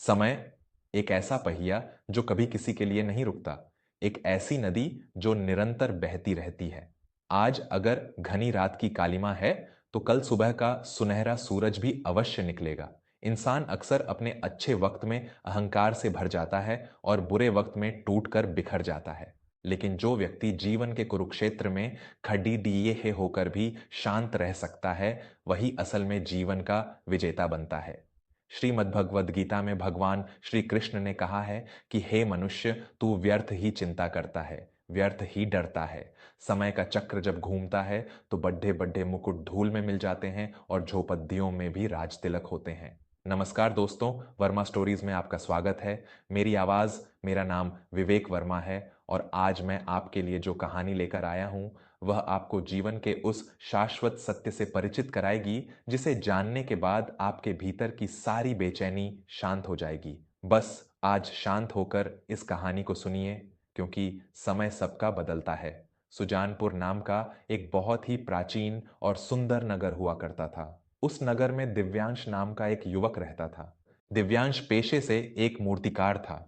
समय एक ऐसा पहिया जो कभी किसी के लिए नहीं रुकता, एक ऐसी नदी जो निरंतर बहती रहती है। आज अगर घनी रात की कालिमा है, तो कल सुबह का सुनहरा सूरज भी अवश्य निकलेगा। इंसान अक्सर अपने अच्छे वक्त में अहंकार से भर जाता है और बुरे वक्त में टूटकर बिखर जाता है। लेकिन जो व्यक्ति जीवन के कुरुक्षेत्र में खड़ी दिए होकर भी शांत रह सकता है, वही असल में जीवन का विजेता बनता है। श्रीमद् भगवद गीता में भगवान श्री कृष्ण ने कहा है कि हे मनुष्य, तू व्यर्थ ही चिंता करता है, व्यर्थ ही डरता है। समय का चक्र जब घूमता है तो बड्ढे बड्ढे मुकुट धूल में मिल जाते हैं और झोपड़ियों में भी राज तिलक होते हैं। नमस्कार दोस्तों, वर्मा स्टोरीज में आपका स्वागत है। मेरी आवाज, मेरा नाम विवेक वर्मा है और आज मैं आपके लिए जो कहानी लेकर आया हूं, वह आपको जीवन के उस शाश्वत सत्य से परिचित कराएगी जिसे जानने के बाद आपके भीतर की सारी बेचैनी शांत हो जाएगी। बस आज शांत होकर इस कहानी को सुनिए, क्योंकि समय सबका बदलता है। सुजानपुर नाम का एक बहुत ही प्राचीन और सुंदर नगर हुआ करता था। उस नगर में दिव्यांश नाम का एक युवक रहता था। दिव्यांश पेशे से एक मूर्तिकार था।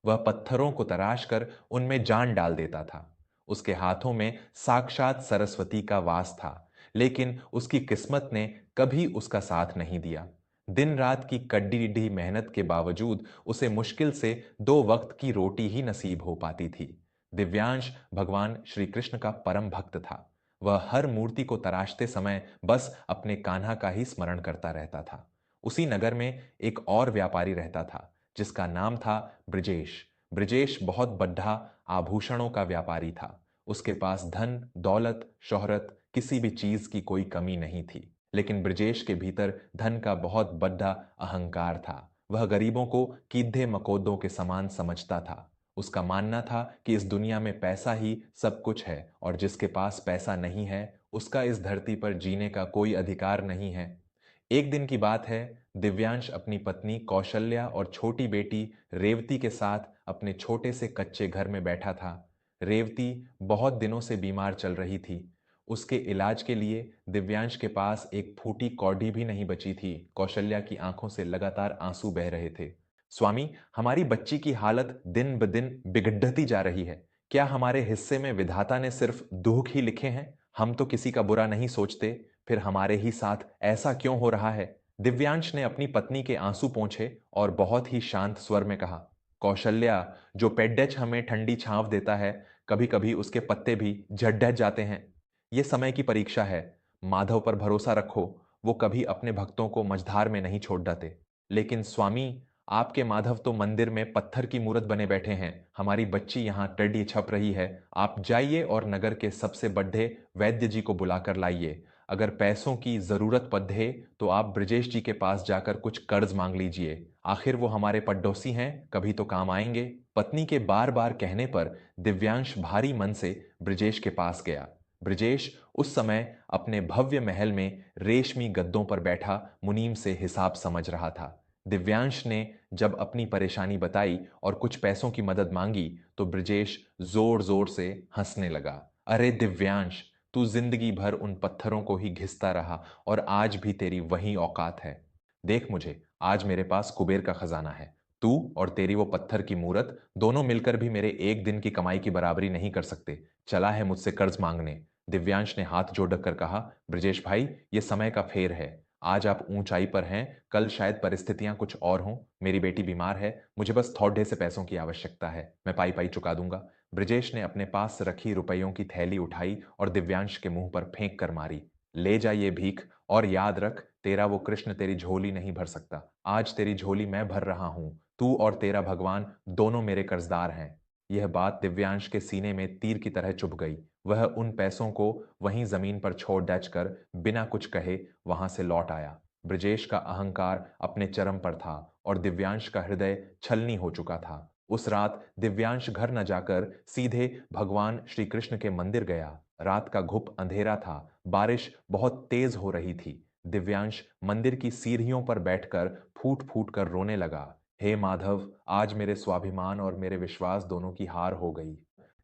वह पत्थरों को तराश कर उनमें जान डाल देता था। उसके हाथों में साक्षात सरस्वती का वास था, लेकिन उसकी किस्मत ने कभी उसका साथ नहीं दिया। दिन रात की कड़ी मेहनत के बावजूद उसे मुश्किल से 2 वक्त की रोटी ही नसीब हो पाती थी। दिव्यांश भगवान श्री कृष्ण का परम भक्त था। वह हर मूर्ति को तराशते समय बस अपने कान्हा का ही स्मरण करता रहता था। उसी नगर में एक और व्यापारी रहता था, जिसका नाम था ब्रिजेश। ब्रिजेश बहुत बड्ढा आभूषणों का व्यापारी था। उसके पास धन, दौलत, शोहरत, किसी भी चीज की कोई कमी नहीं थी। लेकिन ब्रिजेश के भीतर धन का बहुत बड़ा अहंकार था। वह गरीबों को कीधे मकोदों के समान समझता था। उसका मानना था कि इस दुनिया में पैसा ही सब कुछ है और जिसके पास पैसा नहीं है, उसका इस धरती पर जीने का कोई अधिकार नहीं है। एक दिन की बात है, दिव्यांश अपनी पत्नी कौशल्या और छोटी बेटी रेवती के साथ अपने छोटे से कच्चे घर में बैठा था। रेवती बहुत दिनों से बीमार चल रही थी। उसके इलाज के लिए दिव्यांश के पास एक फूटी कौडी भी नहीं बची थी। कौशल्या की आंखों से लगातार आंसू बह रहे थे। स्वामी, हमारी बच्ची की हालत दिन ब दिन बिगड़ती जा रही है। क्या हमारे हिस्से में विधाता ने सिर्फ दुख ही लिखे हैं? हम तो किसी का बुरा नहीं सोचते, फिर हमारे ही साथ ऐसा क्यों हो रहा है? दिव्यांश ने अपनी पत्नी के आंसू पोंछे और बहुत ही शांत स्वर में कहा, कौशल्या, जो पेड्डेच हमें ठंडी छांव देता है, कभी कभी उसके पत्ते भी झड़ जाते हैं। ये समय की परीक्षा है। माधव पर भरोसा रखो, वो कभी अपने भक्तों को मझधार में नहीं छोड़ देते। लेकिन स्वामी, आपके माधव तो मंदिर में पत्थर की मूरत बने बैठे हैं। हमारी बच्ची यहाँ टड्डी छप रही है। आप जाइए और नगर के सबसे बड्ढे वैद्य जी को बुलाकर लाइए। अगर पैसों की जरूरत पड़े तो आप ब्रजेश जी के पास जाकर कुछ कर्ज मांग लीजिए। आखिर वो हमारे पड़ोसी हैं, कभी तो काम आएंगे। पत्नी के बार बार कहने पर दिव्यांश भारी मन से ब्रजेश के पास गया। ब्रजेश उस समय अपने भव्य महल में रेशमी गद्दों पर बैठा मुनीम से हिसाब समझ रहा था। दिव्यांश ने जब अपनी परेशानी बताई और कुछ पैसों की मदद मांगी, तो ब्रजेश जोर जोर से हंसने लगा। अरे दिव्यांश, तू जिंदगी भर उन पत्थरों को ही घिसता रहा और आज भी तेरी वही औकात है। देख मुझे, आज मेरे पास कुबेर का खजाना है। तू और तेरी वो पत्थर की मूरत दोनों मिलकर भी मेरे एक दिन की कमाई की बराबरी नहीं कर सकते। चला है मुझसे कर्ज मांगने। दिव्यांश ने हाथ जोड़ कर कहा, ब्रजेश भाई, ये समय का फेर है। आज आप ऊंचाई पर हैं, कल शायद परिस्थितियां कुछ और हों। मेरी बेटी बीमार है, मुझे बस थोड़े से पैसों की आवश्यकता है। मैं पाई पाई चुका दूंगा। ब्रजेश ने अपने पास रखी रुपयों की थैली उठाई और दिव्यांश के मुंह पर फेंक कर मारी। ले जा ये भीख, और याद रख, तेरा वो कृष्ण तेरी झोली नहीं भर सकता। आज तेरी झोली मैं भर रहा हूं। तू और तेरा भगवान दोनों मेरे कर्जदार हैं। यह बात दिव्यांश के सीने में तीर की तरह चुभ गई। वह उन पैसों को वहीं जमीन पर छोड़ डच कर बिना कुछ कहे वहां से लौट आया। ब्रजेश का अहंकार अपने चरम पर था और दिव्यांश का हृदय छलनी हो चुका था। उस रात दिव्यांश घर न जाकर सीधे भगवान श्री कृष्ण के मंदिर गया। रात का घुप अंधेरा था, बारिश बहुत तेज हो रही थी। दिव्यांश मंदिर की सीढ़ियों पर बैठकर फूट फूट कर रोने लगा। हे माधव, आज मेरे स्वाभिमान और मेरे विश्वास दोनों की हार हो गई।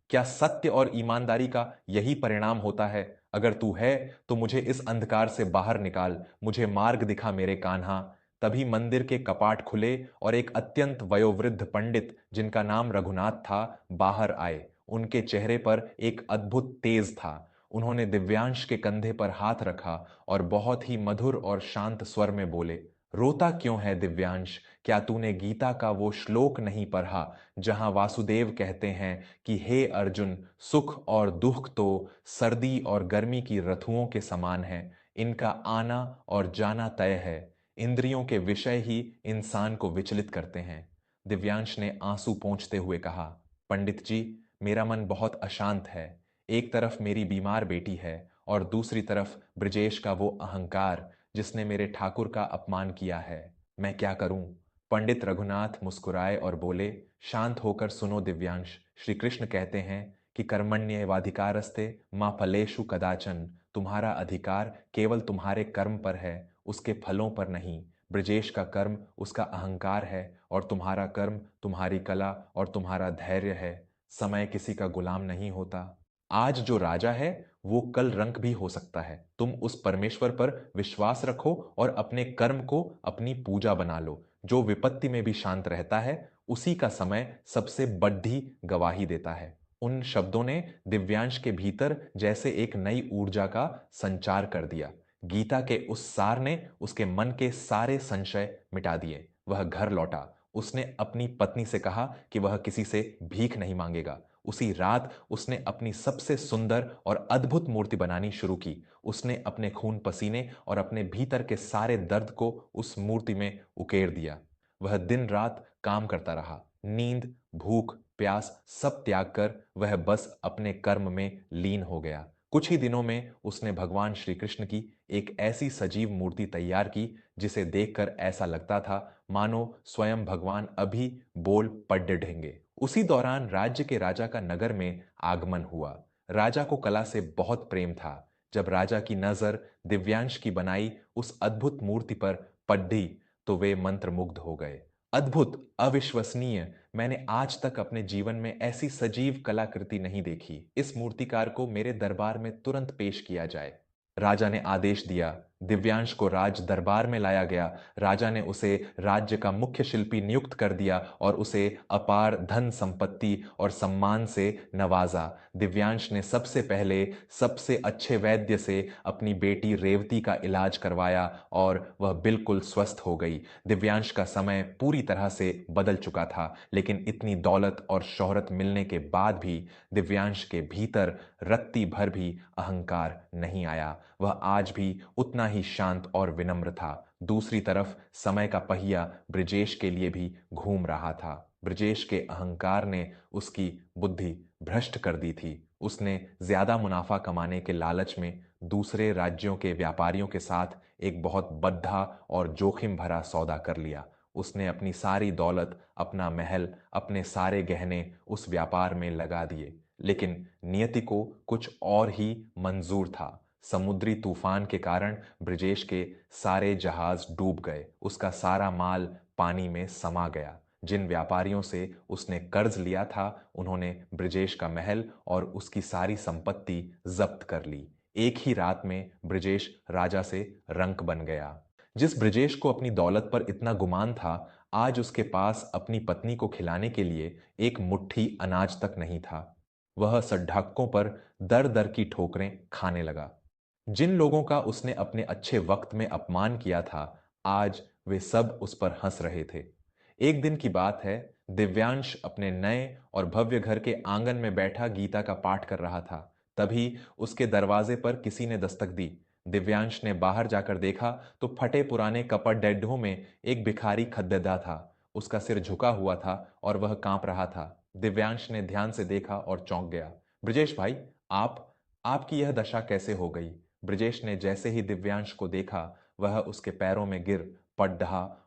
क्या सत्य और ईमानदारी का यही परिणाम होता है? अगर तू है तो मुझे इस अंधकार से बाहर निकाल, मुझे मार्ग दिखा मेरे कान्हा। तभी मंदिर के कपाट खुले और एक अत्यंत वयोवृद्ध पंडित जिनका नाम रघुनाथ था बाहर आए। उनके चेहरे पर एक अद्भुत तेज था। उन्होंने दिव्यांश के कंधे पर हाथ रखा और बहुत ही मधुर और शांत स्वर में बोले, रोता क्यों है दिव्यांश? क्या तूने गीता का वो श्लोक नहीं पढ़ा जहां वासुदेव कहते हैं कि हे अर्जुन, सुख और दुख तो सर्दी और गर्मी की ऋतुओं के समान है, इनका आना और जाना तय है, इंद्रियों के विषय ही इंसान को विचलित करते हैं। दिव्यांश ने आंसू पोंछते हुए कहा, पंडित जी, मेरा मन बहुत अशांत है। एक तरफ मेरी बीमार बेटी है और दूसरी तरफ ब्रजेश का वो अहंकार जिसने मेरे ठाकुर का अपमान किया है। मैं क्या करूं? पंडित रघुनाथ मुस्कुराए और बोले, शांत होकर सुनो दिव्यांश। श्री कृष्ण कहते हैं कि कर्मण्येवाधिकारस्ते मां फलेषु कदाचन। तुम्हारा अधिकार केवल तुम्हारे कर्म पर है, उसके फलों पर नहीं। ब्रजेश का कर्म उसका अहंकार है और तुम्हारा कर्म तुम्हारी कला और तुम्हारा धैर्य है। समय किसी का गुलाम नहीं होता। आज जो राजा है वो कल रंक भी हो सकता है। तुम उस परमेश्वर पर विश्वास रखो और अपने कर्म को अपनी पूजा बना लो। जो विपत्ति में भी शांत रहता है उसी का समय सबसे बड़ी गवाही देता है। उन शब्दों ने दिव्यांश के भीतर जैसे एक नई ऊर्जा का संचार कर दिया। गीता के उस सार ने उसके मन के सारे संशय मिटा दिए। वह घर लौटा। उसने अपनी पत्नी से कहा कि वह किसी से भीख नहीं मांगेगा। उसी रात उसने अपनी सबसे सुंदर और अद्भुत मूर्ति बनानी शुरू की। उसने अपने खून पसीने और अपने भीतर के सारे दर्द को उस मूर्ति में उकेर दिया। वह दिन रात काम करता रहा। नींद, भूख, प्यास सब त्याग कर वह बस अपने कर्म में लीन हो गया। कुछ ही दिनों में उसने भगवान श्री कृष्ण की एक ऐसी सजीव मूर्ति तैयार की जिसे देखकर ऐसा लगता था मानो स्वयं भगवान अभी बोल पड़ ढेंगे। उसी दौरान राज्य के राजा का नगर में आगमन हुआ। राजा को कला से बहुत प्रेम था। जब राजा की नजर दिव्यांश की बनाई उस अद्भुत मूर्ति पर पड़ी तो वे मंत्रमुग्ध हो गए। अद्भुत, अविश्वसनीय! मैंने आज तक अपने जीवन में ऐसी सजीव कलाकृति नहीं देखी। इस मूर्तिकार को मेरे दरबार में तुरंत पेश किया जाए। राजा ने आदेश दिया। दिव्यांश को राज दरबार में लाया गया। राजा ने उसे राज्य का मुख्य शिल्पी नियुक्त कर दिया और उसे अपार धन संपत्ति और सम्मान से नवाजा। दिव्यांश ने सबसे पहले सबसे अच्छे वैद्य से अपनी बेटी रेवती का इलाज करवाया और वह बिल्कुल स्वस्थ हो गई। दिव्यांश का समय पूरी तरह से बदल चुका था, लेकिन इतनी दौलत और शोहरत मिलने के बाद भी दिव्यांश के भीतर रत्ती भर भी अहंकार नहीं आया। वह आज भी उतना ही शांत और विनम्र था। दूसरी तरफ समय का पहिया ब्रजेश के लिए भी घूम रहा था। ब्रजेश के अहंकार ने उसकी बुद्धि भ्रष्ट कर दी थी। उसने ज्यादा मुनाफा कमाने के लालच में दूसरे राज्यों के व्यापारियों के साथ एक बहुत बद्धा और जोखिम भरा सौदा कर लिया। उसने अपनी सारी दौलत, अपना महल, अपने सारे गहने उस व्यापार में लगा दिए। लेकिन नियति को कुछ और ही मंजूर था। समुद्री तूफान के कारण ब्रजेश के सारे जहाज डूब गए। उसका सारा माल पानी में समा गया। जिन व्यापारियों से उसने कर्ज लिया था उन्होंने ब्रजेश का महल और उसकी सारी संपत्ति जब्त कर ली। एक ही रात में ब्रजेश राजा से रंक बन गया। जिस ब्रजेश को अपनी दौलत पर इतना गुमान था, आज उसके पास अपनी पत्नी को खिलाने के लिए एक मुट्ठी अनाज तक नहीं था। वह सड्ढाकों पर दर दर की ठोकरें खाने लगा। जिन लोगों का उसने अपने अच्छे वक्त में अपमान किया था, आज वे सब उस पर हंस रहे थे। एक दिन की बात है, दिव्यांश अपने नए और भव्य घर के आंगन में बैठा गीता का पाठ कर रहा था। तभी उसके दरवाजे पर किसी ने दस्तक दी। दिव्यांश ने बाहर जाकर देखा तो फटे पुराने कपड़े में एक भिखारी खद्देदा था। उसका सिर झुका हुआ था और वह कांप रहा था। दिव्यांश ने ध्यान से देखा और चौंक गया। ब्रजेश भाई, आपकी यह दशा कैसे हो गई? ब्रजेश ने जैसे ही दिव्यांश को देखा, वह उसके पैरों में गिर पड़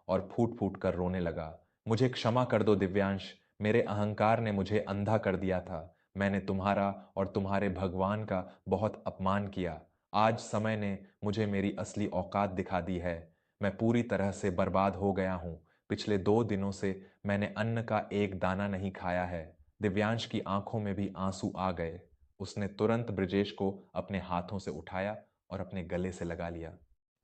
और फूट फूट कर रोने लगा। मुझे क्षमा कर दो दिव्यांश, मेरे अहंकार ने मुझे अंधा कर दिया था। मैंने तुम्हारा और तुम्हारे भगवान का बहुत अपमान किया। आज समय ने मुझे मेरी असली औकात दिखा दी है। मैं पूरी तरह से बर्बाद हो गया हूँ। पिछले 2 दिनों से मैंने अन्न का एक दाना नहीं खाया है। दिव्यांश की आंखों में भी आंसू आ गए। उसने तुरंत ब्रजेश को अपने हाथों से उठाया और अपने गले से लगा लिया।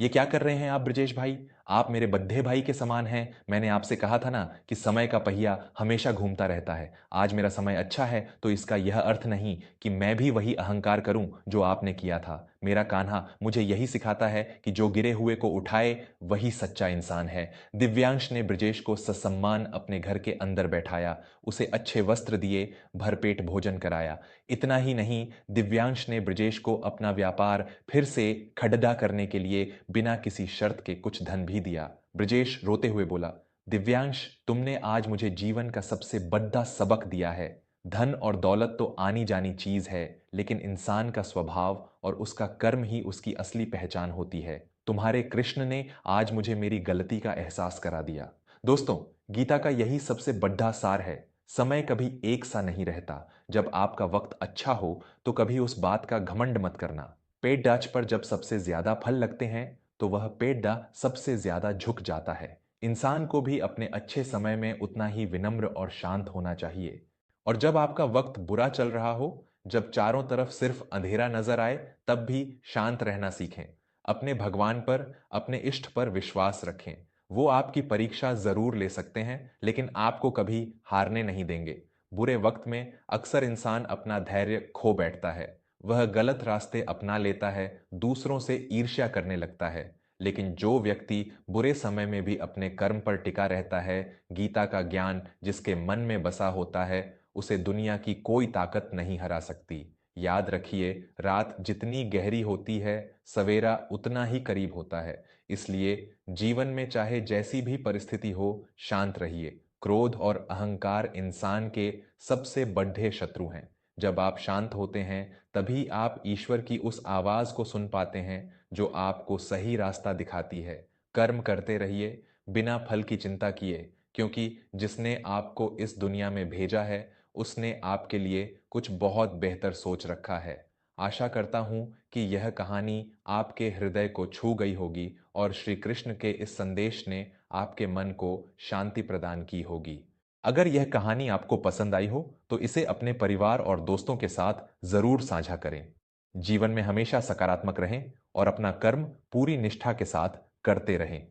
ये क्या कर रहे हैं आप ब्रजेश भाई? आप मेरे बड्ढे भाई के समान हैं। मैंने आपसे कहा था ना कि समय का पहिया हमेशा घूमता रहता है। आज मेरा समय अच्छा है तो इसका यह अर्थ नहीं कि मैं भी वही अहंकार करूं जो आपने किया था। मेरा कान्हा मुझे यही सिखाता है कि जो गिरे हुए को उठाए वही सच्चा इंसान है। दिव्यांश ने ब्रजेश को ससम्मान अपने घर के अंदर बैठाया, उसे अच्छे वस्त्र दिए, भरपेट भोजन कराया। इतना ही नहीं, दिव्यांश ने ब्रजेश को अपना व्यापार फिर से खडदा करने के लिए बिना किसी शर्त के कुछ धन भी दिया। ब्रजेश रोते हुए बोला, दिव्यांश, तुमने आज मुझे जीवन का सबसे बड़ा सबक दिया है। धन और दौलत तो आनी जानी चीज है, लेकिन इंसान का स्वभाव और उसका कर्म ही उसकी असली पहचान होती है। तुम्हारे कृष्ण ने आज मुझे मेरी गलती का एहसास करा दिया। दोस्तों, गीता का यही सबसे बड़ा सार है। समय कभी एक सा नहीं रहता। जब आपका वक्त अच्छा हो तो कभी उस बात का घमंड मत करना। पेड़ डाच पर जब सबसे ज्यादा फल लगते हैं तो वह पेड्डा सबसे ज्यादा झुक जाता है। इंसान को भी अपने अच्छे समय में उतना ही विनम्र और शांत होना चाहिए। और जब आपका वक्त बुरा चल रहा हो, जब चारों तरफ सिर्फ अंधेरा नजर आए, तब भी शांत रहना सीखें। अपने भगवान पर, अपने इष्ट पर विश्वास रखें। वो आपकी परीक्षा जरूर ले सकते हैं, लेकिन आपको कभी हारने नहीं देंगे। बुरे वक्त में अक्सर इंसान अपना धैर्य खो बैठता है। वह गलत रास्ते अपना लेता है, दूसरों से ईर्ष्या करने लगता है। लेकिन जो व्यक्ति बुरे समय में भी अपने कर्म पर टिका रहता है, गीता का ज्ञान जिसके मन में बसा होता है, उसे दुनिया की कोई ताकत नहीं हरा सकती। याद रखिए, रात जितनी गहरी होती है, सवेरा उतना ही करीब होता है। इसलिए जीवन में चाहे जैसी भी परिस्थिति हो, शांत रहिए। क्रोध और अहंकार इंसान के सबसे बड़े शत्रु हैं। जब आप शांत होते हैं, तभी आप ईश्वर की उस आवाज को सुन पाते हैं जो आपको सही रास्ता दिखाती है। कर्म करते रहिए, बिना फल की चिंता किए, क्योंकि जिसने आपको इस दुनिया में भेजा है, उसने आपके लिए कुछ बहुत बेहतर सोच रखा है। आशा करता हूं कि यह कहानी आपके हृदय को छू गई होगी और श्री कृष्ण के इस संदेश ने आपके मन को शांति प्रदान की होगी। अगर यह कहानी आपको पसंद आई हो तो इसे अपने परिवार और दोस्तों के साथ जरूर साझा करें। जीवन में हमेशा सकारात्मक रहें और अपना कर्म पूरी निष्ठा के साथ करते रहें।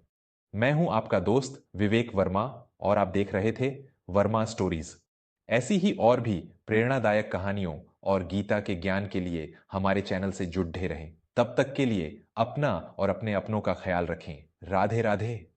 मैं हूं आपका दोस्त विवेक वर्मा और आप देख रहे थे वर्मा स्टोरीज। ऐसी ही और भी प्रेरणादायक कहानियों और गीता के ज्ञान के लिए हमारे चैनल से जुड़े रहें। तब तक के लिए अपना और अपने अपनों का ख्याल रखें। राधे राधे।